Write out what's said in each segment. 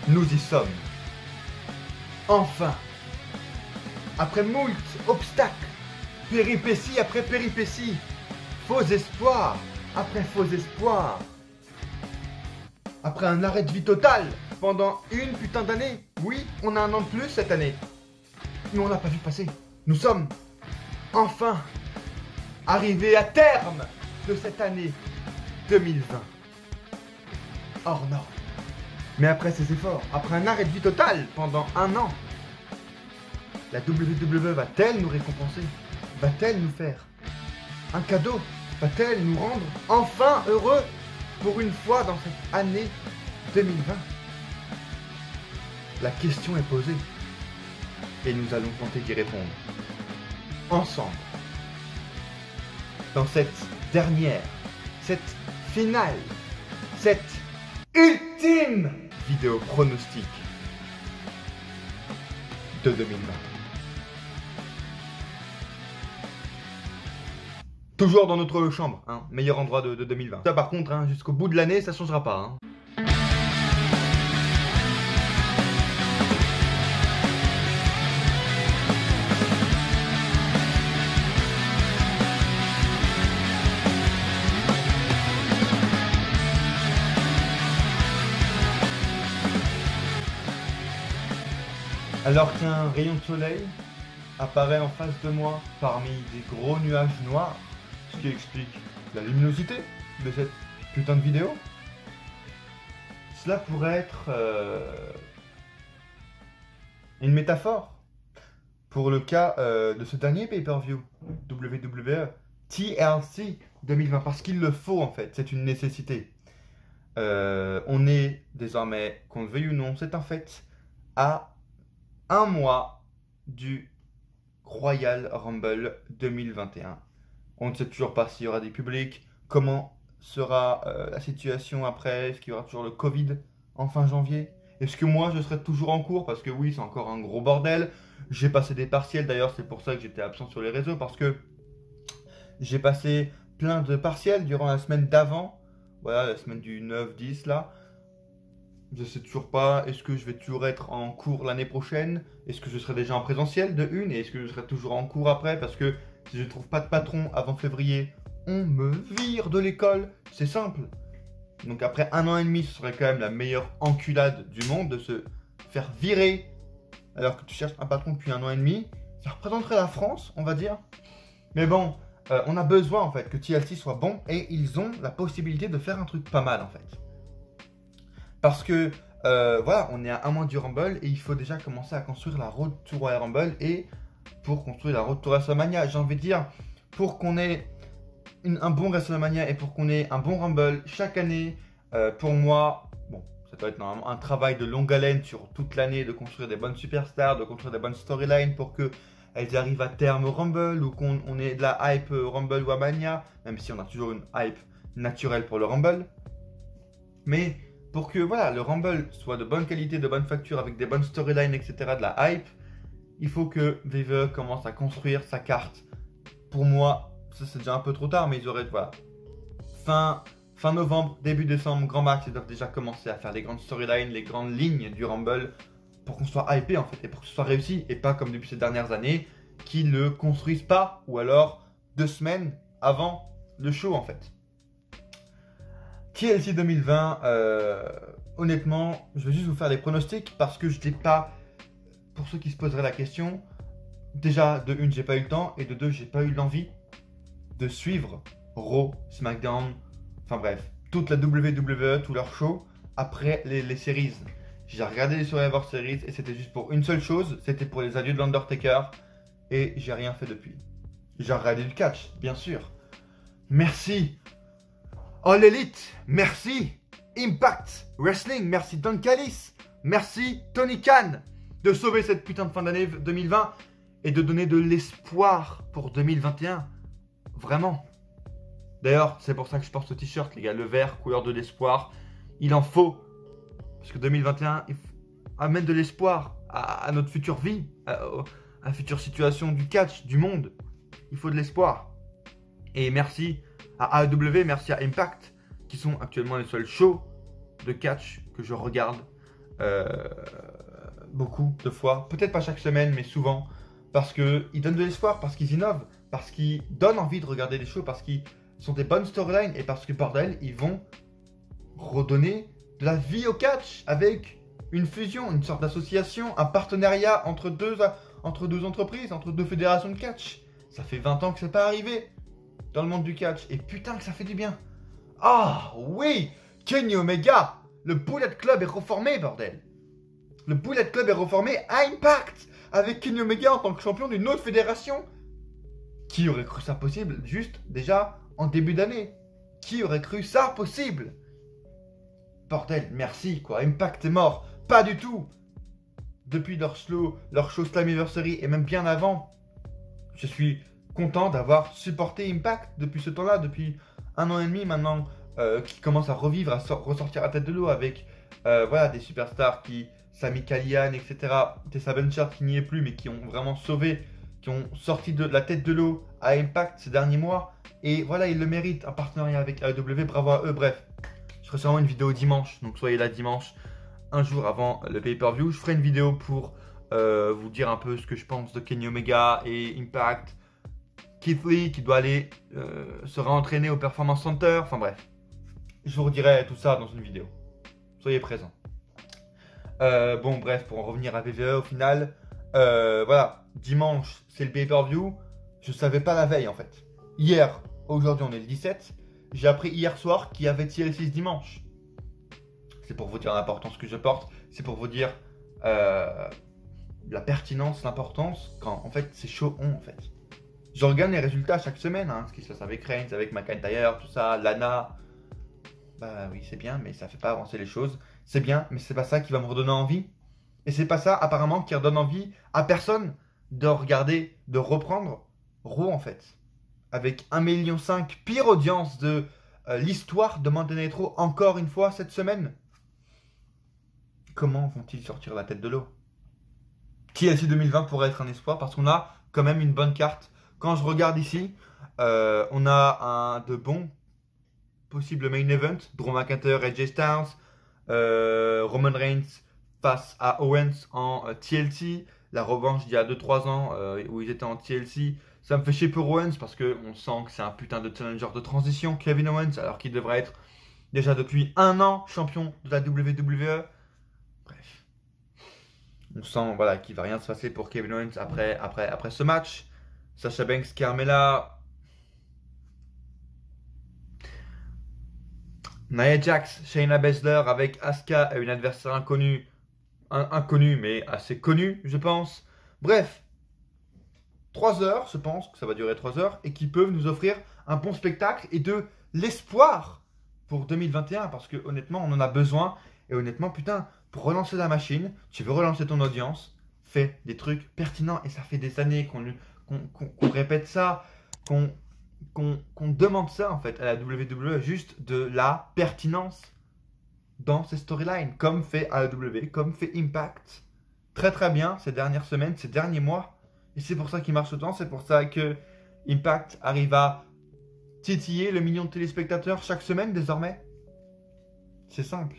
nous y sommes. Enfin, après moult obstacles, péripéties après péripéties, faux espoirs après faux espoirs, après un arrêt de vie total pendant une putain d'année. Oui, on a un an de plus cette année, mais on l'a pas vu passer. Nous sommes enfin arrivés à terme de cette année 2020. Hors norme. Mais après ces efforts, après un arrêt de vie total pendant un an, la WWE va-t-elle nous récompenser? Va-t-elle nous faire un cadeau? Va-t-elle nous rendre enfin heureux pour une fois dans cette année 2020? La question est posée et nous allons tenter d'y répondre ensemble dans cette dernière, cette finale, cette ultime vidéo pronostic de 2020. Toujours dans notre chambre, hein, meilleur endroit de 2020. Ça par contre, hein, jusqu'au bout de l'année, ça changera pas. Hein. Alors qu'un rayon de soleil apparaît en face de moi parmi des gros nuages noirs, ce qui explique la luminosité de cette putain de vidéo. Cela pourrait être une métaphore pour le cas de ce dernier pay-per-view WWE TLC 2020, parce qu'il le faut en fait, c'est une nécessité. On est désormais, qu'on le veuille ou non, c'est un fait, à un mois du Royal Rumble 2021. On ne sait toujours pas s'il y aura des publics, comment sera la situation après, est-ce qu'il y aura toujours le Covid en fin janvier? Est-ce que moi je serai toujours en cours? Parce que oui, c'est encore un gros bordel. J'ai passé des partiels, d'ailleurs c'est pour ça que j'étais absent sur les réseaux, parce que j'ai passé plein de partiels durant la semaine d'avant. Voilà, la semaine du 9-10 là. Je sais toujours pas, est-ce que je vais toujours être en cours l'année prochaine? Est-ce que je serai déjà en présentiel de une? Et est-ce que je serai toujours en cours après? Parce que si je ne trouve pas de patron avant février, on me vire de l'école. C'est simple. Donc après un an et demi, ce serait quand même la meilleure enculade du monde de se faire virer alors que tu cherches un patron depuis un an et demi. Ça représenterait la France, on va dire. Mais bon, on a besoin en fait que TLC soit bon et ils ont la possibilité de faire un truc pas mal en fait. Parce que, voilà, on est à un mois du Rumble et il faut déjà commencer à construire la road to Royal Rumble. Et pour construire la road to WrestleMania, j'ai envie de dire, pour qu'on ait un bon WrestleMania et pour qu'on ait un bon Rumble chaque année, pour moi, bon, ça doit être normalement un travail de longue haleine sur toute l'année, de construire des bonnes superstars, de construire des bonnes storylines pour qu'elles arrivent à terme au Rumble ou qu'on ait de la hype Rumble ou à Mania, même si on a toujours une hype naturelle pour le Rumble. Mais pour que voilà, le Rumble soit de bonne qualité, de bonne facture, avec des bonnes storylines, etc., de la hype, il faut que WWE commence à construire sa carte. Pour moi, ça c'est déjà un peu trop tard, mais ils auraient, voilà, fin novembre, début décembre, grand max, ils doivent déjà commencer à faire les grandes storylines, les grandes lignes du Rumble, pour qu'on soit hypé en fait, et pour que ce soit réussi, et pas comme depuis ces dernières années, qu'ils le construisent pas, ou alors 2 semaines avant le show en fait. TLC 2020, honnêtement, je vais juste vous faire des pronostics parce que je n'ai pas, pour ceux qui se poseraient la question, déjà de une, j'ai pas eu le temps et de deux, j'ai pas eu l'envie de suivre Raw, SmackDown, enfin bref, toute la WWE, tous leurs shows après les séries. J'ai regardé les Survivor Series et c'était juste pour une seule chose, c'était pour les adieux de l'Undertaker et j'ai rien fait depuis. J'ai regardé du catch, bien sûr. Merci All Elite, merci Impact Wrestling, merci Don Callis, merci Tony Khan de sauver cette putain de fin d'année 2020 et de donner de l'espoir pour 2021. Vraiment. D'ailleurs, c'est pour ça que je porte ce t-shirt, les gars, le vert, couleur de l'espoir. Il en faut. Parce que 2021 amène de l'espoir à notre future vie, à la future situation du catch, du monde. Il faut de l'espoir. Et merci à AEW, merci à Impact, qui sont actuellement les seuls shows de catch que je regarde euh, beaucoup de fois, peut-être pas chaque semaine, mais souvent, parce qu'ils donnent de l'espoir, parce qu'ils innovent, parce qu'ils donnent envie de regarder des shows, parce qu'ils sont des bonnes storylines, et parce que, bordel, ils vont redonner de la vie au catch avec une fusion, une sorte d'association, un partenariat entre deux entreprises, entre deux fédérations de catch. Ça fait 20 ans que c'est pas arrivé dans le monde du catch, et putain que ça fait du bien. Ah oui, Kenny Omega, le Bullet Club est reformé, bordel. Le Bullet Club est reformé à Impact, avec Kenny Omega en tant que champion d'une autre fédération. Qui aurait cru ça possible, juste déjà en début d'année? Qui aurait cru ça possible? Bordel, merci quoi, Impact est mort. Pas du tout. Depuis leur show Slammiversary et même bien avant, je suis content d'avoir supporté Impact depuis ce temps-là, depuis 1 an et demi maintenant, qui commence à revivre, à ressortir à tête de l'eau avec voilà, des superstars qui, Sami Callihan, etc., Tessa Blanchard qui n'y est plus, mais qui ont vraiment sauvé, qui ont sorti de la tête de l'eau à Impact ces derniers mois. Et voilà, ils le méritent, un partenariat avec AEW, bravo à eux. Bref, je ferai sûrement une vidéo dimanche, donc soyez là dimanche, un jour avant le pay-per-view. Je ferai une vidéo pour vous dire un peu ce que je pense de Kenny Omega et Impact. Keith Lee qui doit aller se réentraîner au Performance Center. Enfin bref, je vous redirai tout ça dans une vidéo. Soyez présents. Bon bref, pour en revenir à WWE au final, voilà, dimanche c'est le pay-per-view. Je savais pas la veille en fait. Hier, aujourd'hui on est le 17. J'ai appris hier soir qu'il y avait TLC dimanche. C'est pour vous dire l'importance que je porte. C'est pour vous dire la pertinence, l'importance quand en fait c'est show on en fait. Je regarde les résultats chaque semaine, hein, ce qui se passe avec Reigns, avec McIntyre, tout ça, Lana. Bah oui, c'est bien, mais ça fait pas avancer les choses. C'est bien, mais c'est pas ça qui va me redonner envie. Et c'est pas ça, apparemment, qui redonne envie à personne de regarder, de reprendre Raw, en fait. Avec 1,5 million, pire audience de l'histoire de Monday Night Raw, encore une fois, cette semaine. Comment vont-ils sortir la tête de l'eau? TLC 2020 pourrait être un espoir, parce qu'on a quand même une bonne carte. Quand je regarde ici, on a de bons possibles main event. Drew McIntyre et Jay Styles. Roman Reigns face à Owens en TLC. La revanche d'il y a 2-3 ans où ils étaient en TLC. Ça me fait chier pour Owens parce qu'on sent que c'est un putain de challenger de transition, Kevin Owens, alors qu'il devrait être déjà depuis 1 an champion de la WWE. Bref. On sent voilà, qu'il ne va rien se passer pour Kevin Owens après ce match. Sasha Banks, Carmella, Nia Jax, Shayna Baszler avec Asuka et une adversaire inconnue. Inconnue mais assez connue, je pense. Bref, 3 heures, je pense que ça va durer 3 heures et qui peuvent nous offrir un bon spectacle et de l'espoir pour 2021 parce que honnêtement, on en a besoin. Et honnêtement, putain, pour relancer la machine, tu veux relancer ton audience, fais des trucs pertinents et ça fait des années qu'on répète ça, qu'on demande ça en fait à la WWE, juste de la pertinence dans ces storylines, comme fait AEW, comme fait Impact. Très très bien ces dernières semaines, ces derniers mois. Et c'est pour ça qu'il marche autant, c'est pour ça que Impact arrive à titiller le million de téléspectateurs chaque semaine désormais. C'est simple.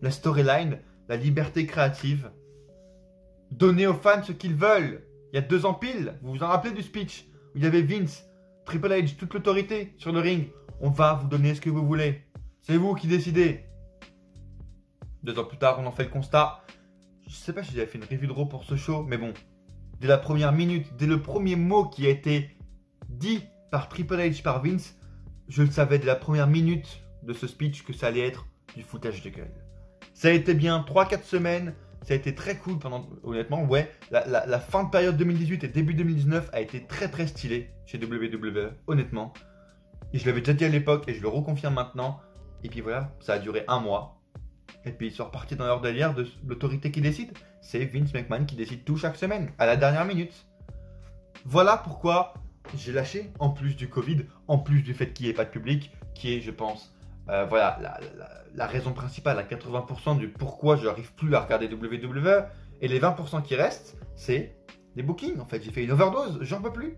La storyline, la liberté créative, donner aux fans ce qu'ils veulent. Il y a 2 ans pile, vous vous en rappelez du speech où il y avait Vince, Triple H, toute l'autorité sur le ring. On va vous donner ce que vous voulez. C'est vous qui décidez. 2 ans plus tard, on en fait le constat. Je sais pas si j'avais fait une review de Raw pour ce show, mais bon. Dès la première minute, dès le premier mot qui a été dit par Triple H, par Vince, je le savais dès la première minute de ce speech que ça allait être du foutage de gueule. Ça a été bien 3-4 semaines. Ça a été très cool pendant, honnêtement, ouais. La fin de période 2018 et début 2019 a été très très stylé chez WWE, honnêtement. Et je l'avais déjà dit à l'époque et je le reconfirme maintenant. Et puis voilà, ça a duré 1 mois. Et puis ils sont repartis dans leur délire de l'autorité qui décide. C'est Vince McMahon qui décide tout chaque semaine, à la dernière minute. Voilà pourquoi j'ai lâché, en plus du Covid, en plus du fait qu'il n'y ait pas de public, qui est, je pense, voilà, la raison principale à 80% du pourquoi je n'arrive plus à regarder WWE. Et les 20% qui restent, c'est les bookings. En fait, j'ai fait une overdose, j'en peux plus.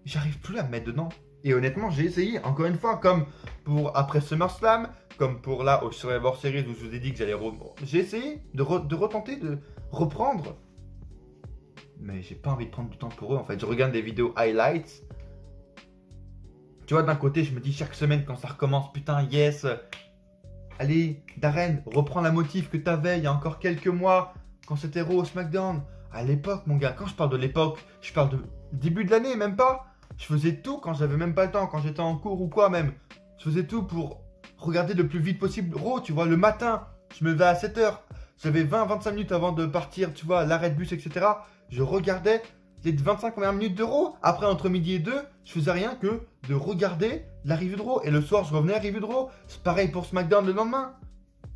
J'arrive plus à me mettre dedans. Et honnêtement, j'ai essayé, encore une fois, comme pour après SummerSlam, comme pour là au Survivor Series où je vous ai dit que j'allais... J'ai essayé de retenter de reprendre. Mais j'ai pas envie de prendre du temps pour eux, en fait. Je regarde des vidéos highlights. Tu vois, d'un côté, je me dis chaque semaine quand ça recommence, putain, yes. Allez, Darren, reprends la motive que t'avais il y a encore quelques mois, quand c'était Raw au SmackDown. À l'époque, mon gars, quand je parle de l'époque, je parle de début de l'année, même pas. Je faisais tout quand j'avais même pas le temps, quand j'étais en cours ou quoi même. Je faisais tout pour regarder le plus vite possible Raw, tu vois, le matin. Je me levais à 7h. J'avais 20-25 minutes avant de partir, tu vois, l'arrêt de bus, etc. Je regardais les 25 premières minutes de Raw. Après, entre midi et 2, je faisais rien que de regarder l'arrivée de Raw. Et le soir, je revenais à l'arrivée de Raw. C'est pareil pour SmackDown le lendemain.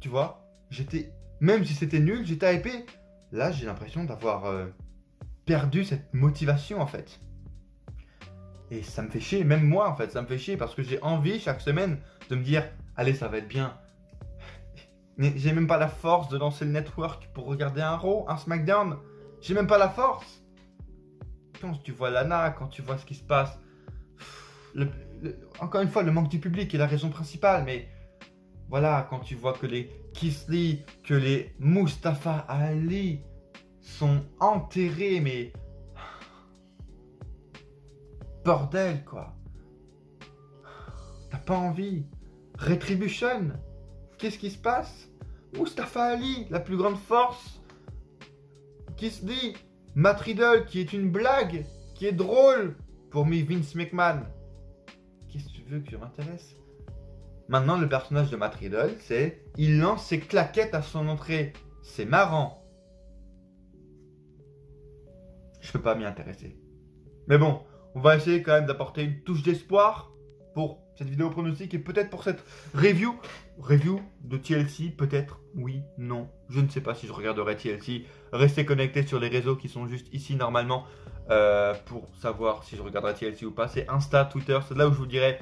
Tu vois, j'étais, même si c'était nul, j'étais hypé. Là, j'ai l'impression d'avoir perdu cette motivation, en fait. Et ça me fait chier, même moi, en fait, ça me fait chier parce que j'ai envie chaque semaine de me dire, allez, ça va être bien. Mais j'ai même pas la force de lancer le network pour regarder un Raw, un SmackDown. J'ai même pas la force. Quand tu vois Lana, quand tu vois ce qui se passe, encore une fois, le manque du public est la raison principale, mais voilà, quand tu vois que les Keith Lee, que les Mustafa Ali sont enterrés, mais bordel quoi. T'as pas envie. Retribution, qu'est-ce qui se passe? Mustafa Ali, la plus grande force. Keith Lee, Matt Riddle, qui est une blague, qui est drôle pour Vince McMahon. Qu'est-ce que tu veux que je m'intéresse? Maintenant, le personnage de Matt Riddle, c'est... Il lance ses claquettes à son entrée. C'est marrant. Je peux pas m'y intéresser. Mais bon, on va essayer quand même d'apporter une touche d'espoir pour cette vidéo pronostic et peut-être pour cette review. Review de TLC, peut-être, oui, non. Je ne sais pas si je regarderai TLC. Restez connectés sur les réseaux qui sont juste ici normalement pour savoir si je regarderai TLC ou pas. C'est Insta, Twitter, c'est là où je vous dirai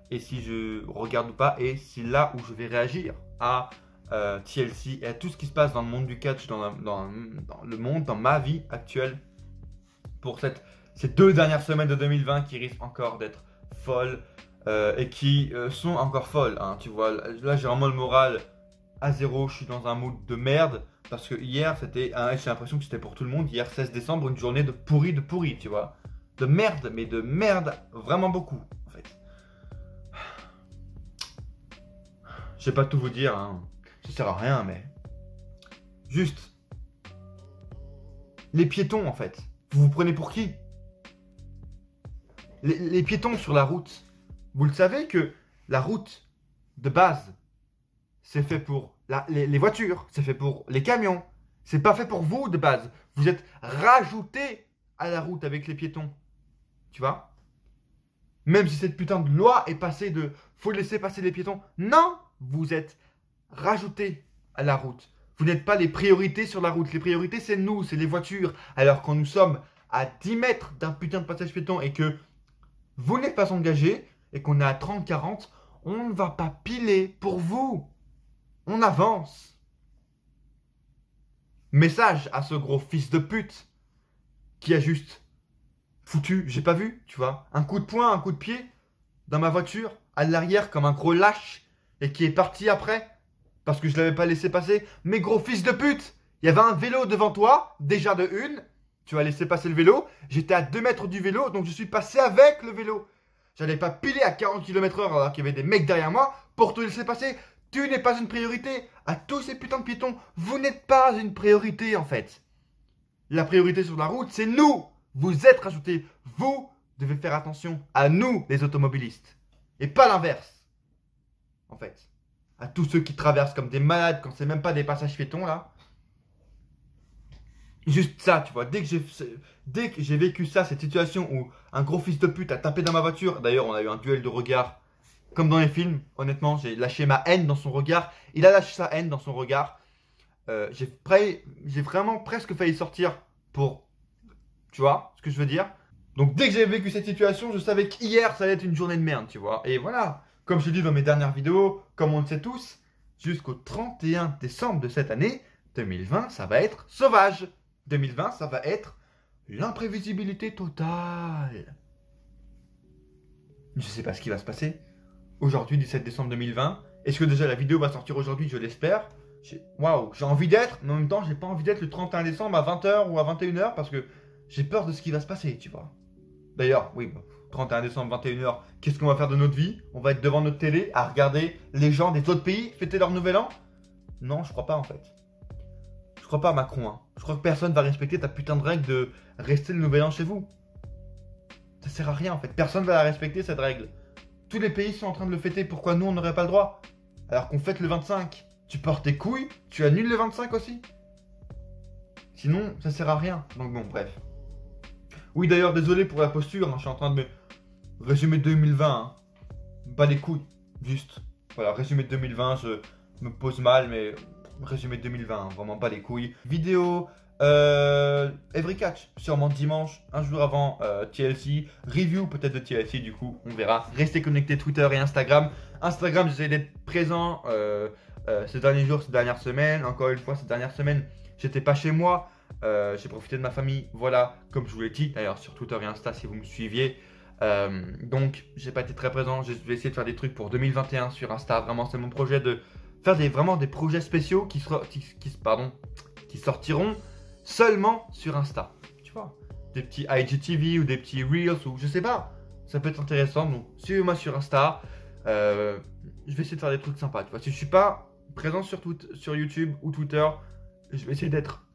et si je regarde ou pas. Et c'est là où je vais réagir à TLC et à tout ce qui se passe dans le monde du catch, dans le monde, dans ma vie actuelle pour ces 2 dernières semaines de 2020 qui risquent encore d'être folles. Et qui sont encore folles, hein, tu vois. Là, j'ai vraiment le moral à zéro. Je suis dans un mood de merde. Parce que hier, c'était... j'ai l'impression que c'était pour tout le monde. Hier, 16 décembre, une journée de pourri, tu vois. De merde, mais de merde vraiment beaucoup, en fait. Je vais pas tout vous dire, hein. Ça sert à rien, mais... Juste... Les piétons, en fait. Vous vous prenez pour qui? Les piétons sur la route. Vous le savez que la route de base, c'est fait pour les voitures, c'est fait pour les camions. C'est pas fait pour vous de base. Vous êtes rajouté à la route avec les piétons. Tu vois? Même si cette putain de loi est passée de faut laisser passer les piétons. Non! Vous êtes rajouté à la route. Vous n'êtes pas les priorités sur la route. Les priorités, c'est nous, c'est les voitures. Alors quand nous sommes à 10 mètres d'un putain de passage piéton et que vous n'êtes pas engagé, et qu'on est à 30-40, on ne va pas piler pour vous. On avance. Message à ce gros fils de pute qui a juste foutu, j'ai pas vu, tu vois, un coup de poing, un coup de pied dans ma voiture, à l'arrière comme un gros lâche, et qui est parti après, parce que je l'avais pas laissé passer. Mais gros fils de pute, il y avait un vélo devant toi, déjà de une, tu as laissé passer le vélo, j'étais à 2 mètres du vélo, donc je suis passé avec le vélo. J'allais pas piler à 40 km/h alors qu'il y avait des mecs derrière moi pour te laisser passer. Tu n'es pas une priorité. À tous ces putains de piétons, vous n'êtes pas une priorité en fait. La priorité sur la route, c'est nous. Vous êtes rajoutés. Vous devez faire attention à nous, les automobilistes. Et pas l'inverse. En fait. À tous ceux qui traversent comme des malades quand c'est même pas des passages piétons là. Juste ça, tu vois, dès que j'ai vécu ça, cette situation où un gros fils de pute a tapé dans ma voiture, d'ailleurs on a eu un duel de regard, comme dans les films, honnêtement, j'ai lâché ma haine dans son regard, il a lâché sa haine dans son regard, j'ai vraiment presque failli sortir pour, tu vois, ce que je veux dire. Donc dès que j'ai vécu cette situation, je savais qu'hier ça allait être une journée de merde, tu vois, et voilà, comme je dis dans mes dernières vidéos, comme on le sait tous, jusqu'au 31 décembre de cette année, 2020, ça va être sauvage. 2020, ça va être l'imprévisibilité totale. Je sais pas ce qui va se passer. Aujourd'hui, 17 décembre 2020. Est-ce que déjà la vidéo va sortir aujourd'hui? Je l'espère. Waouh, j'ai envie d'être, mais en même temps, j'ai pas envie d'être le 31 décembre à 20h ou à 21h parce que j'ai peur de ce qui va se passer, tu vois. D'ailleurs, oui, 31 décembre, 21h, qu'est-ce qu'on va faire de notre vie? On va être devant notre télé à regarder les gens des autres pays fêter leur nouvel an? Non, je crois pas en fait. Je crois pas, Macron. Hein. Je crois que personne va respecter ta putain de règle de rester le nouvel an chez vous. Ça sert à rien en fait. Personne va la respecter cette règle. Tous les pays sont en train de le fêter. Pourquoi nous on n'aurait pas le droit? Alors qu'on fête le 25. Tu portes tes couilles, tu annules le 25 aussi. Sinon, ça sert à rien. Donc bon, bref. Oui, d'ailleurs, désolé pour la posture. Hein, je suis en train de me résumer 2020. Hein. Pas les couilles. Juste. Voilà, résumé 2020. Je me pose mal, mais résumé 2020. Hein, vraiment pas les couilles. Vidéo. Every Catch, sûrement dimanche, un jour avant TLC, review peut-être de TLC, du coup on verra. Restez connectés Twitter et Instagram. Instagram, j'essaie d'être présent ces derniers jours, ces dernières semaines. Encore une fois, ces dernières semaines, j'étais pas chez moi, j'ai profité de ma famille, voilà, comme je vous l'ai dit d'ailleurs sur Twitter et Insta si vous me suiviez. Donc j'ai pas été très présent, je vais essayer de faire des trucs pour 2021 sur Insta. Vraiment, c'est mon projet de faire vraiment des projets spéciaux qui sortiront seulement sur Insta, tu vois, des petits IGTV ou des petits Reels ou je sais pas, ça peut être intéressant. Donc suivez-moi sur Insta, je vais essayer de faire des trucs sympas, tu vois. Si je suis pas présent sur YouTube ou Twitter, je vais essayer d'être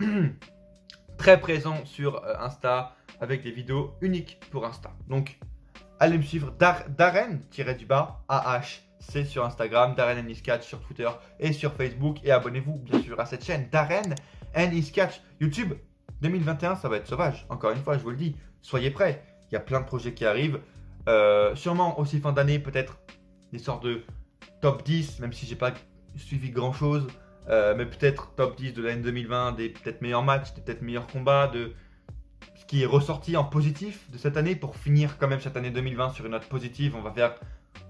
très présent sur Insta avec des vidéos uniques pour Insta. Donc allez me suivre, Darren-du-bas AHC sur Instagram, Darren Iscatch sur Twitter et sur Facebook, et abonnez-vous bien sûr à cette chaîne Darren Iscatch. YouTube 2021, ça va être sauvage. Encore une fois, je vous le dis, soyez prêts. Il y a plein de projets qui arrivent. Sûrement aussi fin d'année, peut-être des sortes de top 10, même si j'ai pas suivi grand chose. Mais peut-être top 10 de l'année 2020, des peut-être meilleurs matchs, des peut-être meilleurs combats, de ce qui est ressorti en positif de cette année pour finir quand même cette année 2020 sur une note positive. On va faire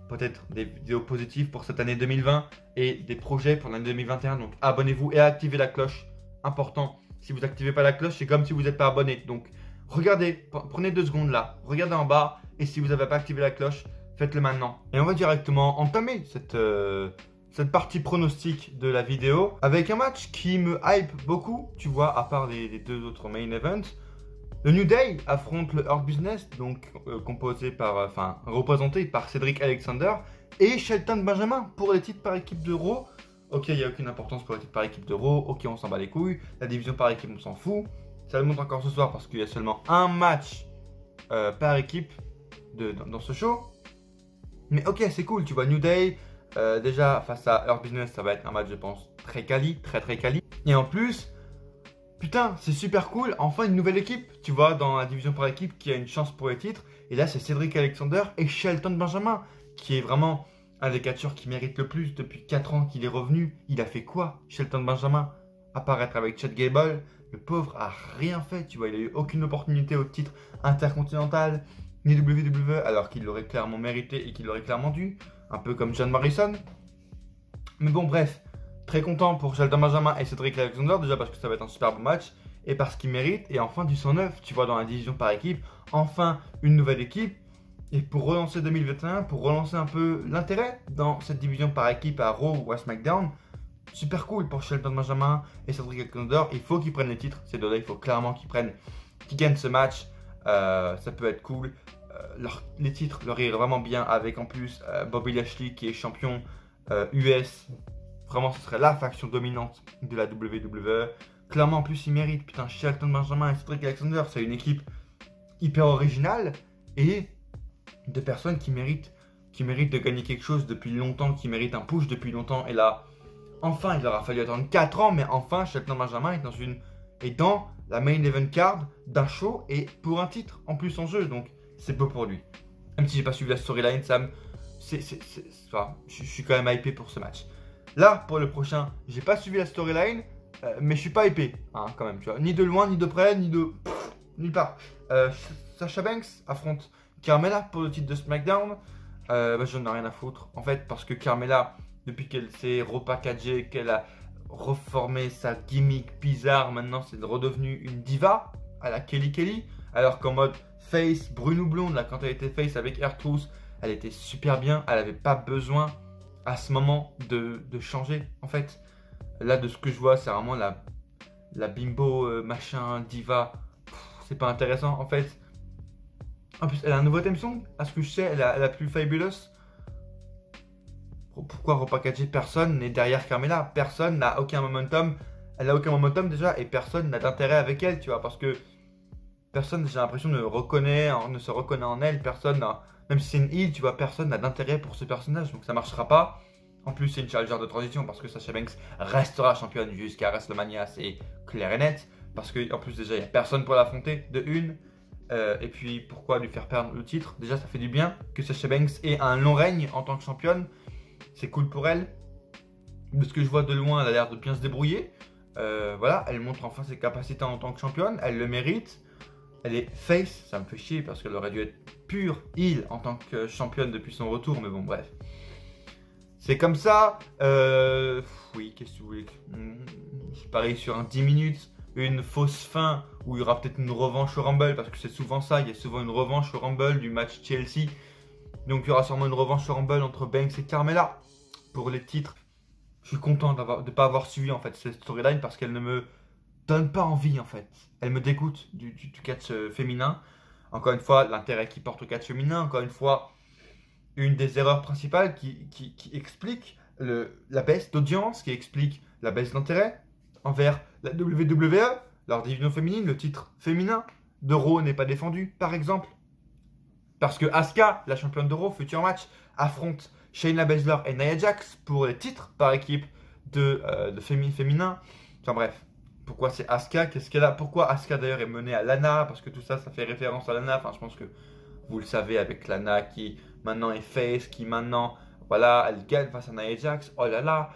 peut-être des vidéos positives pour cette année 2020 et des projets pour l'année 2021. Donc abonnez-vous et activez la cloche. Important, si vous n'activez pas la cloche, c'est comme si vous n'êtes pas abonné. Donc regardez, prenez 2 secondes là, regardez en bas, et si vous n'avez pas activé la cloche, faites-le maintenant. Et on va directement entamer cette partie pronostic de la vidéo avec un match qui me hype beaucoup, tu vois, à part les 2 autres main events. Le New Day affronte le Hurt Business, donc représenté par Cedric Alexander et Shelton Benjamin pour les titres par équipe de Raw. Ok, il n'y a aucune importance pour les titres par équipe de Raw. Ok, on s'en bat les couilles. La division par équipe, on s'en fout. Ça le montre encore ce soir parce qu'il y a seulement un match par équipe dans ce show. Mais ok, c'est cool, tu vois. New Day, déjà face à Hurt Business, ça va être un match, je pense, très quali, très quali. Et en plus, putain, c'est super cool. Enfin, une nouvelle équipe, tu vois, dans la division par équipe qui a une chance pour les titres. Et là, c'est Cedric Alexander et Shelton Benjamin qui est vraiment un des catcheurs qui mérite le plus depuis 4 ans qu'il est revenu. Il a fait quoi, Shelton Benjamin? Apparaître avec Chad Gable. Le pauvre a rien fait, tu vois. Il a eu aucune opportunité au titre intercontinental ni WWE, alors qu'il l'aurait clairement mérité et qu'il l'aurait clairement dû. Un peu comme John Morrison. Mais bon, bref. Très content pour Shelton Benjamin et Cedric Alexander. Déjà parce que ça va être un super bon match. Et parce qu'il mérite. Et enfin du 109, tu vois, dans la division par équipe. Enfin, une nouvelle équipe. Et pour relancer 2021, pour relancer un peu l'intérêt dans cette division par équipe à Raw ou à SmackDown, super cool pour Shelton Benjamin et Cedric Alexander. Il faut qu'ils prennent les titres, ces deux-là, il faut clairement qu'ils gagnent ce match. Ça peut être cool. Les titres leur iront vraiment bien avec en plus Bobby Lashley qui est champion US. Vraiment, ce serait la faction dominante de la WWE. Clairement, en plus, ils méritent. Putain, Shelton Benjamin et Cedric Alexander, c'est une équipe hyper originale et de personnes qui méritent de gagner quelque chose depuis longtemps, qui méritent un push depuis longtemps. Et là, enfin, il leur a fallu attendre 4 ans, mais enfin, Shelton Benjamin est dans la main event card d'un show et pour un titre en plus en jeu. Donc, c'est beau pour lui. Même si j'ai pas suivi la storyline, je suis quand même hypé pour ce match. Là, pour le prochain, j'ai pas suivi la storyline, mais je suis pas hypé, hein, quand même, tu vois. Ni de loin, ni de près, ni de nulle part. Sasha Banks affronte Carmella pour le titre de SmackDown. Je n'en ai rien à foutre, en fait, parce que Carmella, depuis qu'elle s'est repackagée, qu'elle a reformé sa gimmick bizarre, maintenant c'est redevenu une diva à la Kelly Kelly, alors qu'en mode face, brune ou blonde, là, quand elle était face avec R-Truth, elle était super bien, elle n'avait pas besoin à ce moment de changer en fait. Là de ce que je vois c'est vraiment la bimbo machin diva, c'est pas intéressant en fait. En plus elle a un nouveau theme song, à ce que je sais elle a plus Fabulous. Pourquoi repackager? Personne n'est derrière Carmella, personne n'a aucun momentum, elle a aucun momentum déjà et personne n'a d'intérêt avec elle, tu vois, parce que personne, j'ai l'impression, ne se reconnaît en elle, personne n'a, même si c'est une heal, tu vois, personne n'a d'intérêt pour ce personnage, donc ça marchera pas. En plus, c'est une challenger de transition parce que Sasha Banks restera championne jusqu'à WrestleMania, c'est clair et net, parce que en plus déjà il n'y a personne pour l'affronter, de une. Et puis pourquoi lui faire perdre le titre? Déjà ça fait du bien que Sasha Banks ait un long règne en tant que championne. C'est cool pour elle. De ce que je vois de loin, elle a l'air de bien se débrouiller. Voilà, elle montre enfin ses capacités en tant que championne. Elle le mérite. Elle est face, ça me fait chier parce qu'elle aurait dû être pure heel en tant que championne depuis son retour. Mais bon, bref. C'est comme ça. Oui, qu'est-ce que vous voulez? Je parie sur un 10 minutes. Une fausse fin où il y aura peut-être une revanche au Rumble. Parce que c'est souvent ça. Il y a souvent une revanche au Rumble du match Chelsea. Donc il y aura sûrement une revanche au Rumble entre Banks et Carmella pour les titres. Je suis content de ne pas avoir suivi en fait cette storyline parce qu'elle ne me donne pas envie en fait. Elle me dégoûte du catch féminin. Encore une fois, l'intérêt qui porte au catch féminin. Encore une fois, une des erreurs principales qui explique la baisse d'audience, qui explique la baisse d'intérêt envers la WWE. Leur division féminine, le titre féminin de Raw n'est pas défendu par exemple. Parce que Asuka, la championne d'Euro, futur match, affronte Shayna Baszler et Nia Jax pour les titres par équipe de féminin. Enfin bref, pourquoi c'est Asuka? Qu'est-ce qu'elle a? Pourquoi Asuka d'ailleurs est menée à Lana? Parce que tout ça, ça fait référence à Lana. Enfin, je pense que vous le savez avec Lana qui maintenant est face, qui maintenant, voilà, elle gagne face à Nia Jax. Oh là là,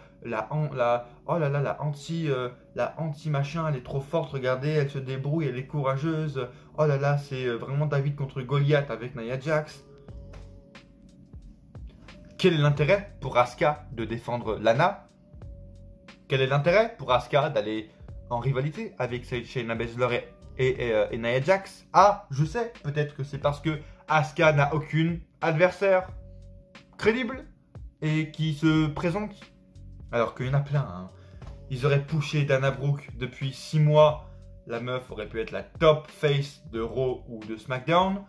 oh là là, la anti machin, elle est trop forte. Regardez, elle se débrouille, elle est courageuse. Oh là là, c'est vraiment David contre Goliath avec Nia Jax. Quel est l'intérêt pour Asuka de défendre Lana? Quel est l'intérêt pour Asuka d'aller en rivalité avec Shayna Baszler et Nia Jax? Ah, je sais, peut-être que c'est parce que Asuka n'a aucune adversaire crédible et qui se présente. Alors qu'il y en a plein. Hein. Ils auraient pushé Dana Brooke depuis 6 mois. La meuf aurait pu être la top face de Raw ou de SmackDown.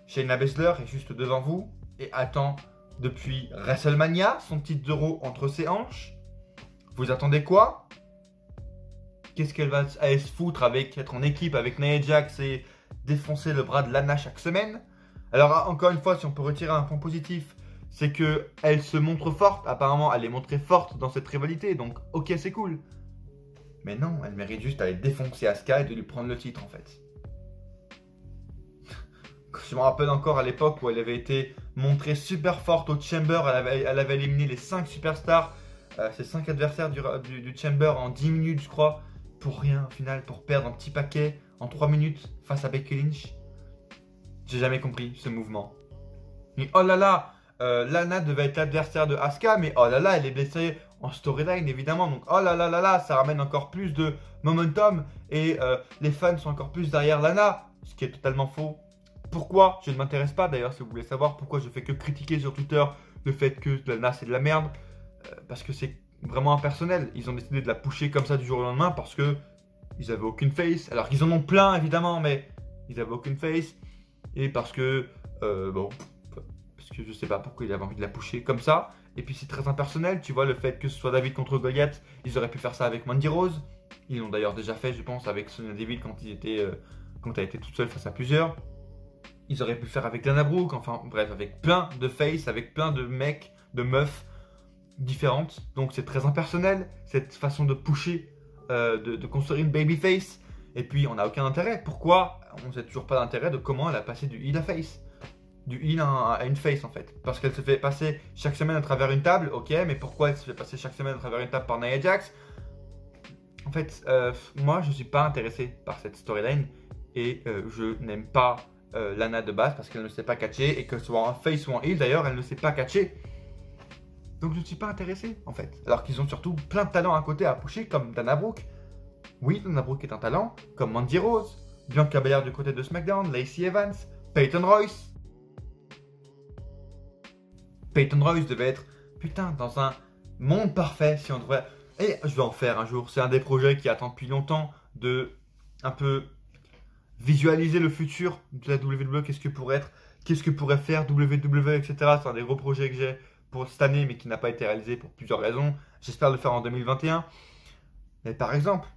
Shayna Baszler est juste devant vous et attend depuis WrestleMania son titre de Raw entre ses hanches. Vous attendez quoi? Qu'est-ce qu'elle va aller se foutre avec être en équipe avec Nia Jax et défoncer le bras de Lana chaque semaine? Alors encore une fois, si on peut retirer un point positif, c'est que elle se montre forte. Apparemment, elle est montrée forte dans cette rivalité, donc ok, c'est cool. Mais non, elle mérite juste d'aller défoncer Asuka et de lui prendre le titre en fait. Je me rappelle encore à l'époque où elle avait été montrée super forte au Chamber, elle avait éliminé les 5 superstars, ses 5 adversaires du Chamber en 10 minutes je crois, pour rien au final, pour perdre un petit paquet en 3 minutes face à Becky Lynch. J'ai jamais compris ce mouvement. Mais oh là là, Lana devait être l'adversaire de Asuka, mais oh là là, elle est blessée en storyline évidemment, donc oh là là là là, ça ramène encore plus de momentum et les fans sont encore plus derrière Lana, ce qui est totalement faux. Pourquoi? Je ne m'intéresse pas d'ailleurs, si vous voulez savoir pourquoi je fais que critiquer sur Twitter le fait que Lana c'est de la merde, parce que c'est vraiment impersonnel. Ils ont décidé de la pusher comme ça du jour au lendemain parce que ils avaient aucune face, alors qu'ils en ont plein évidemment, mais ils avaient aucune face et parce que bon. Parce que je sais pas pourquoi il avait envie de la pusher comme ça. Et puis c'est très impersonnel, tu vois, le fait que ce soit David contre Goliath, ils auraient pu faire ça avec Mandy Rose. Ils l'ont d'ailleurs déjà fait, je pense, avec Sonya Deville quand elle était toute seule face à plusieurs. Ils auraient pu le faire avec Dana Brooke, enfin bref, avec plein de faces, avec plein de mecs, de meufs différentes. Donc c'est très impersonnel, cette façon de pusher, de construire une babyface. Et puis on n'a aucun intérêt. Pourquoi? On ne sait toujours pas d'intérêt de comment elle a passé du heel à face. Du heel à une face en fait. Parce qu'elle se fait passer chaque semaine à travers une table, ok, mais pourquoi elle se fait passer chaque semaine à travers une table par Nia Jax? En fait, moi je suis pas intéressé par cette storyline et je n'aime pas Lana de base parce qu'elle ne sait pas catcher et que ce soit en face ou en heel d'ailleurs, elle ne sait pas catcher. Donc je ne suis pas intéressé en fait. Alors qu'ils ont surtout plein de talents à côté à pusher comme Dana Brooke. Oui, Dana Brooke est un talent, comme Mandy Rose, Bianca Belair du côté de SmackDown, Lacey Evans, Peyton Royce. Peyton Royce devait être, putain, dans un monde parfait, si on devrait... Et je vais en faire un jour, c'est un des projets qui attend depuis longtemps, de un peu visualiser le futur de la WWE, qu'est-ce que pourrait être, qu'est-ce que pourrait faire WWE, etc. C'est un des gros projets que j'ai pour cette année, mais qui n'a pas été réalisé pour plusieurs raisons. J'espère le faire en 2021. Mais par exemple,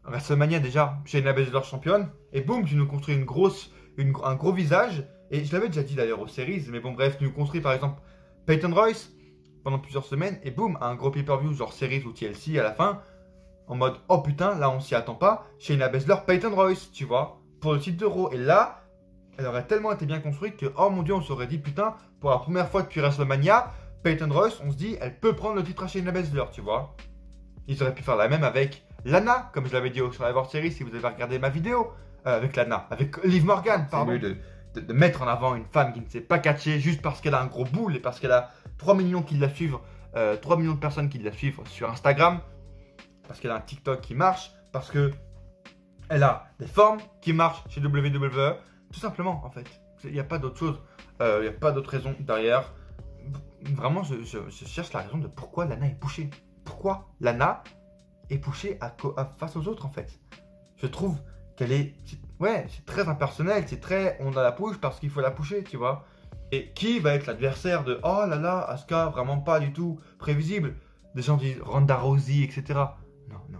WrestleMania déjà, Shayna Baszler championne, et boum, tu nous construis un gros visage, et je l'avais déjà dit d'ailleurs aux séries, mais bon bref, tu nous construis par exemple Peyton Royce pendant plusieurs semaines, et boum, un gros pay-per-view genre séries ou TLC à la fin, en mode oh putain, là on s'y attend pas, Shayna Baszler, Peyton Royce, tu vois, pour le titre de Raw, et là, elle aurait tellement été bien construite que oh mon dieu, on s'aurait dit putain, pour la première fois depuis WrestleMania, Peyton Royce, on se dit, elle peut prendre le titre à Shayna Baszler, tu vois. Ils auraient pu faire la même avec Lana, comme je l'avais dit au Survivor Series, si vous avez regardé ma vidéo, avec Lana, avec Liv Morgan, pardon. De mettre en avant une femme qui ne sait pas catcher juste parce qu'elle a un gros boule et parce qu'elle a 3 millions qui la suivent, 3 millions de personnes qui la suivent sur Instagram, parce qu'elle a un TikTok qui marche, parce que elle a des formes qui marchent chez WWE, tout simplement en fait. Il n'y a pas d'autre chose, il n'y a pas d'autre raison derrière. Vraiment, je cherche la raison de pourquoi Lana est pushée. Pourquoi Lana est pushée face aux autres en fait. Je trouve qu'elle est... Ouais, c'est très impersonnel, c'est très... On a la push parce qu'il faut la pusher, tu vois. Et qui va être l'adversaire de... Oh là là, Asuka, vraiment pas du tout prévisible. Des gens disent Ronda Rousey, etc. Non, non, non.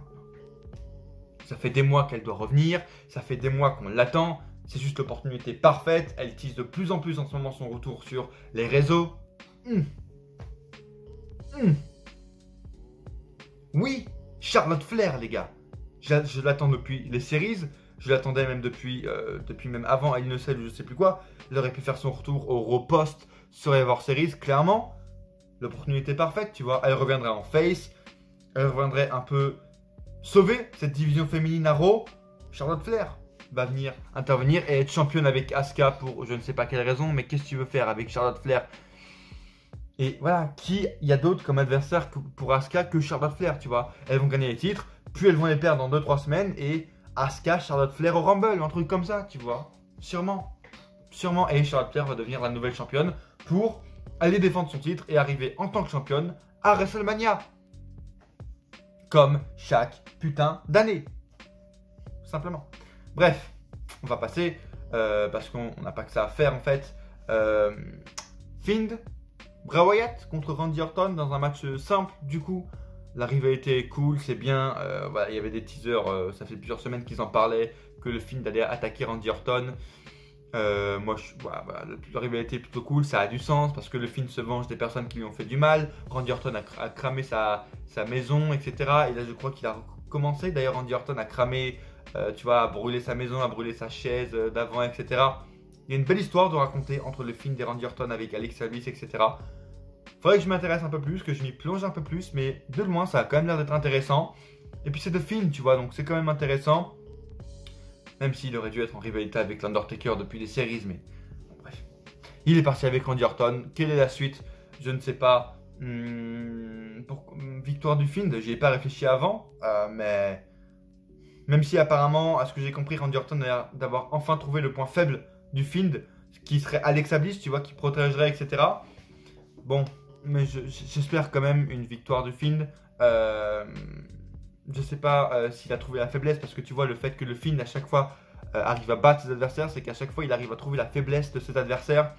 Ça fait des mois qu'elle doit revenir, ça fait des mois qu'on l'attend. C'est juste l'opportunité parfaite. Elle tease de plus en plus en ce moment son retour sur les réseaux. Oui, Charlotte Flair, les gars. Je l'attends depuis les séries. Je l'attendais même depuis même avant Elle ne sait ou je sais plus quoi. Elle aurait pu faire son retour au Raw Post Survivor Series, clairement. L'opportunité parfaite, tu vois. Elle reviendrait en face. Elle reviendrait un peu sauver cette division féminine à Raw. Charlotte Flair va venir intervenir et être championne avec Asuka pour je ne sais pas quelle raison. Mais qu'est-ce que tu veux faire avec Charlotte Flair? Et voilà, qui y a d'autres comme adversaire pour Asuka que Charlotte Flair, tu vois. Elles vont gagner les titres, puis elles vont les perdre dans 2-3 semaines et Asuka, Charlotte Flair au Rumble, un truc comme ça, tu vois. Sûrement. Sûrement, et Charlotte Flair va devenir la nouvelle championne pour aller défendre son titre et arriver en tant que championne à WrestleMania. Comme chaque putain d'année. Simplement. Bref, on va passer, parce qu'on n'a pas que ça à faire en fait. Fiend, Bray Wyatt contre Randy Orton dans un match simple du coup. La rivalité est cool, c'est bien. Voilà, il y avait des teasers, ça fait plusieurs semaines qu'ils en parlaient, que le Fiend allait attaquer Randy Orton. Voilà, la rivalité est plutôt cool, ça a du sens parce que le Fiend se venge des personnes qui lui ont fait du mal. Randy Orton a cramé sa maison, etc. Et là, je crois qu'il a commencé. D'ailleurs, Randy Orton a cramé, tu vois, a brûlé sa maison, a brûlé sa chaise d'avant, etc. Il y a une belle histoire de raconter entre le Fiend et Randy Orton avec Alexa Bliss, etc. Faudrait que je m'intéresse un peu plus, que je m'y plonge un peu plus, mais de loin, ça a quand même l'air d'être intéressant. Et puis c'est de Fiend, tu vois, donc c'est quand même intéressant. Même s'il aurait dû être en rivalité avec l'Undertaker depuis des séries, mais bon, bref. Il est parti avec Randy Orton. Quelle est la suite? Je ne sais pas. Victoire du Fiend, j'y ai pas réfléchi avant, mais même si apparemment, à ce que j'ai compris, Randy Orton a l'air d'avoir enfin trouvé le point faible du Fiend, qui serait Alexa Bliss, tu vois, qui protégerait, etc. Bon, mais j'espère quand même une victoire du Fiend. Je sais pas s'il a trouvé la faiblesse, parce que tu vois, le fait que le Fiend à chaque fois arrive à battre ses adversaires, c'est qu'à chaque fois il arrive à trouver la faiblesse de ses adversaires.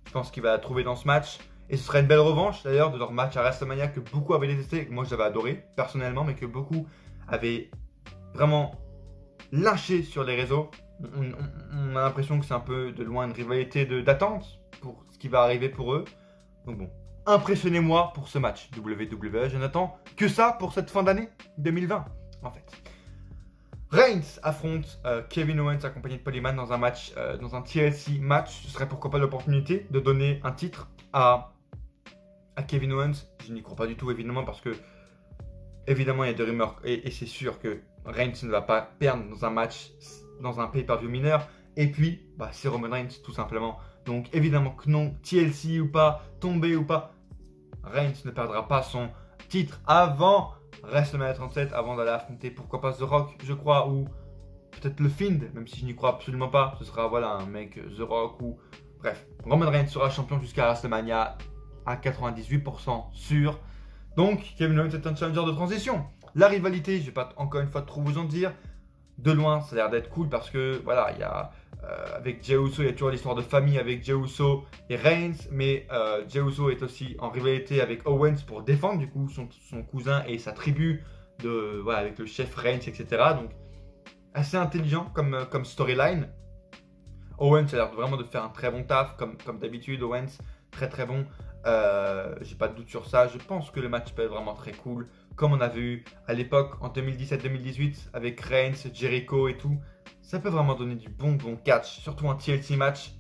Je pense qu'il va la trouver dans ce match. Et ce serait une belle revanche d'ailleurs de leur match à WrestleMania que beaucoup avaient détesté, que moi j'avais adoré personnellement, mais que beaucoup avaient vraiment lynché sur les réseaux. On a l'impression que c'est un peu de loin une rivalité d'attente pour ce qui va arriver pour eux. Donc bon, impressionnez-moi pour ce match WWE, je n'attends que ça pour cette fin d'année 2020 en fait. Reigns affronte Kevin Owens accompagné de Paul Heyman dans un match, dans un TLC match. Ce serait pourquoi pas l'opportunité de donner un titre à Kevin Owens. Je n'y crois pas du tout évidemment parce que évidemment il y a des rumeurs et c'est sûr que Reigns ne va pas perdre dans un match, dans un pay-per-view mineur. Et puis c'est Roman Reigns tout simplement. Donc évidemment que non, TLC ou pas, tombé ou pas, Reigns ne perdra pas son titre avant WrestleMania 37, avant d'aller affronter pourquoi pas The Rock, je crois, ou peut-être le Fiend, même si je n'y crois absolument pas. Ce sera voilà un mec The Rock ou Bref, Roman Reigns sera champion jusqu'à WrestleMania à 98% sûr. Donc, Kevin Owens est un challenger de transition. La rivalité, je ne vais pas encore une fois trop vous en dire. De loin, ça a l'air d'être cool parce que, voilà, il y a... avec Jey Uso, il y a toujours l'histoire de famille avec Jey Uso et Reigns, mais Jey Uso est aussi en rivalité avec Owens pour défendre du coup son cousin et sa tribu voilà, avec le chef Reigns, etc. Donc assez intelligent comme storyline. Owens a l'air vraiment de faire un très bon taf, comme d'habitude. Owens, très très bon. J'ai pas de doute sur ça. Je pense que le match peut être vraiment très cool, comme on avait eu à l'époque en 2017-2018 avec Reigns, Jericho et tout. Ça peut vraiment donner du bon catch, surtout un TLC match.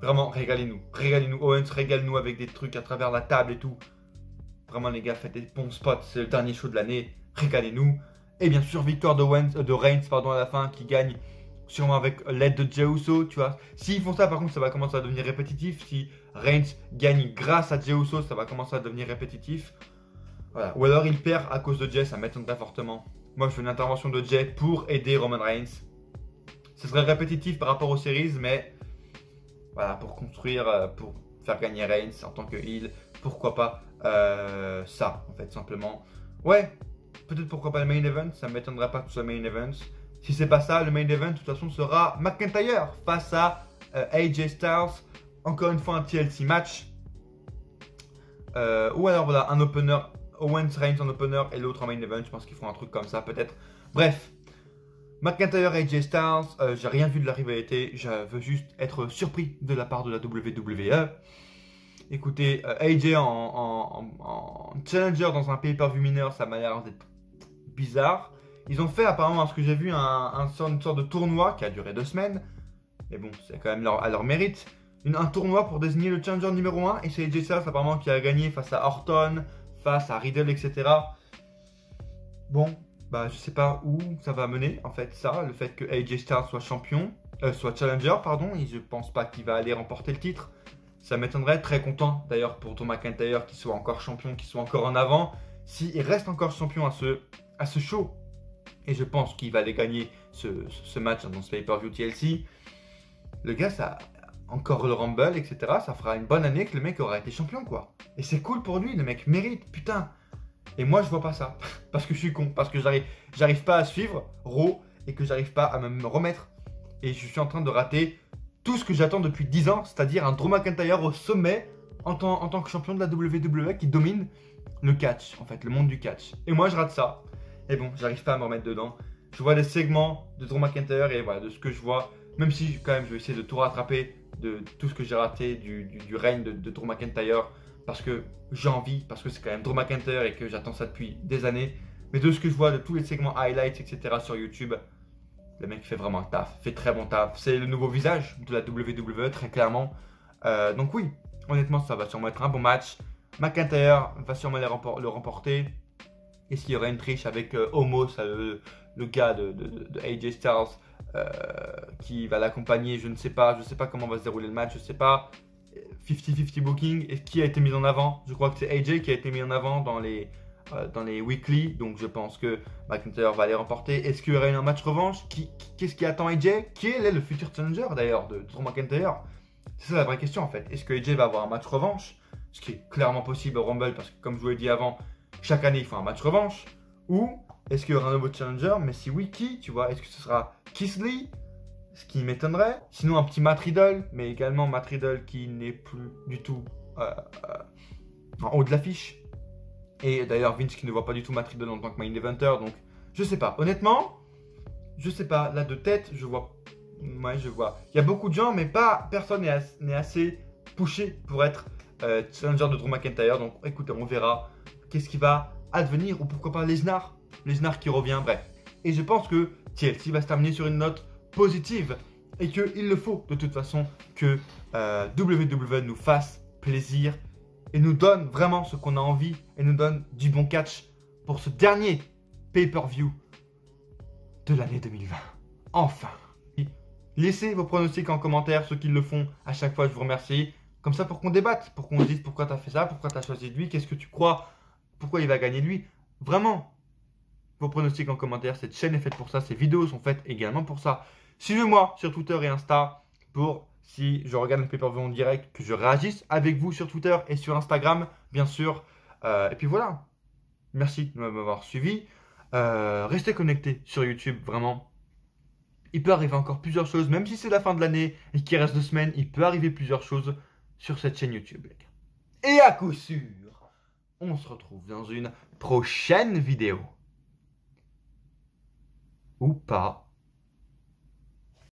Vraiment, régalez-nous. Régalez-nous. Owens, régale-nous avec des trucs à travers la table et tout. Vraiment, les gars, faites des bons spots. C'est le dernier show de l'année. Régalez-nous. Et bien sûr, victoire de Reigns à la fin, qui gagne sûrement avec l'aide de Jey Uso, tu vois. S'ils font ça, par contre, ça va commencer à devenir répétitif. Si Reigns gagne grâce à Jey Uso, ça va commencer à devenir répétitif. Voilà. Ou alors il perd à cause de Jey, ça m'étonnerait fortement. Moi, je fais une intervention de Jey pour aider Roman Reigns. Ce serait répétitif par rapport aux séries, mais voilà, pour construire, pour faire gagner Reigns en tant que heel, pourquoi pas ça, en fait, simplement. Ouais, peut-être pourquoi pas le main event, ça ne m'étonnerait pas que ce soit le main event. Si c'est pas ça, le main event, de toute façon, sera McIntyre face à AJ Styles. Encore une fois, un TLC match. Ou alors, voilà, un opener, Owens Reigns en opener et l'autre en main event. Je pense qu'ils feront un truc comme ça, peut-être. Bref. McIntyre, AJ Styles, j'ai rien vu de la rivalité, je veux juste être surpris de la part de la WWE. Écoutez, AJ en challenger dans un pay-per-view mineur, ça m'a l'air d'être bizarre. Ils ont fait apparemment, à ce que j'ai vu, une sorte de tournoi qui a duré 2 semaines. Mais bon, c'est quand même à leur mérite. Un tournoi pour désigner le challenger numéro 1. Et c'est AJ Styles apparemment qui a gagné face à Orton, face à Riddle, etc. Bon, bah je sais pas où ça va mener en fait ça, le fait que AJ Styles soit soit challenger pardon, et je pense pas qu'il va aller remporter le titre. Ça m'étonnerait, très content d'ailleurs pour Drew McIntyre qu'il soit encore champion, qu'il soit encore en avant. S'il reste encore champion à ce show, et je pense qu'il va aller gagner ce match dans ce pay-per-view TLC, le gars, ça encore le Rumble, etc. Ça fera une bonne année que le mec aura été champion quoi. Et c'est cool pour lui, le mec mérite, putain. Et moi, je vois pas ça. Parce que je suis con. Parce que j'arrive pas à suivre Raw et que j'arrive pas à me remettre. Et je suis en train de rater tout ce que j'attends depuis 10 ans, c'est-à-dire un Drew McIntyre au sommet en tant que champion de la WWE qui domine le catch, en fait, le monde du catch. Et moi, je rate ça. Et bon, j'arrive pas à me remettre dedans. Je vois des segments de Drew McIntyre et voilà, de ce que je vois. Même si, quand même, je vais essayer de tout rattraper de tout ce que j'ai raté du règne de Drew McIntyre. Parce que j'ai envie, parce que c'est quand même Drew McIntyre et que j'attends ça depuis des années. Mais de ce que je vois, de tous les segments highlights, etc. sur YouTube, le mec fait vraiment le taf, fait très bon taf. C'est le nouveau visage de la WWE, très clairement. Donc oui, honnêtement, ça va sûrement être un bon match. McIntyre va sûrement le remporter. Est-ce qu'il y aura une triche avec Omos, le gars de AJ Styles, qui va l'accompagner? Je ne sais pas. Je ne sais pas comment va se dérouler le match, je ne sais pas. 50-50 booking, et qui a été mis en avant? Je crois que c'est AJ qui a été mis en avant dans les weekly, donc je pense que McIntyre va les remporter. Est-ce qu'il y aura un match revanche? Qu'est-ce qui attend AJ? Qui est le futur challenger d'ailleurs de Drew McIntyre? C'est ça la vraie question en fait. Est-ce que AJ va avoir un match revanche? Ce qui est clairement possible au Rumble, parce que comme je vous l'ai dit avant, chaque année il faut un match revanche. Ou est-ce qu'il y aura un nouveau challenger? Mais si oui, qui? Tu vois, est-ce que ce sera Keith Lee? Ce qui m'étonnerait. Sinon, un petit Matt Riddle, mais également Matt Riddle qui n'est plus du tout en haut de l'affiche. Et d'ailleurs, Vince qui ne voit pas du tout Matt Riddle en tant que main eventer. Donc, je sais pas. Honnêtement, je sais pas. Là, de tête, je vois. Ouais, je vois. Il y a beaucoup de gens, mais personne n'est assez pushé pour être challenger de Drew McIntyre. Donc, écoutez, on verra qu'est-ce qui va advenir. Ou pourquoi pas Lesnar. Lesnar qui revient, bref. Et je pense que TLC va se terminer sur une note positive et qu'il le faut de toute façon que WWE nous fasse plaisir et nous donne vraiment ce qu'on a envie et nous donne du bon catch pour ce dernier pay-per-view de l'année 2020. Enfin. Laissez vos pronostics en commentaire, ceux qui le font à chaque fois, je vous remercie. Comme ça pour qu'on débatte, pour qu'on se dise pourquoi tu as fait ça, pourquoi tu as choisi lui, qu'est-ce que tu crois, pourquoi il va gagner lui. Vraiment, vos pronostics en commentaire, cette chaîne est faite pour ça, ces vidéos sont faites également pour ça. Suivez-moi sur Twitter et Insta pour si je regarde le pay-per-view en direct, que je réagisse avec vous sur Twitter et sur Instagram, bien sûr. Et puis voilà. Merci de m'avoir suivi. Restez connectés sur YouTube, vraiment. Il peut arriver encore plusieurs choses, même si c'est la fin de l'année et qu'il reste 2 semaines, il peut arriver plusieurs choses sur cette chaîne YouTube, les gars. Et à coup sûr, on se retrouve dans une prochaine vidéo. Ou pas.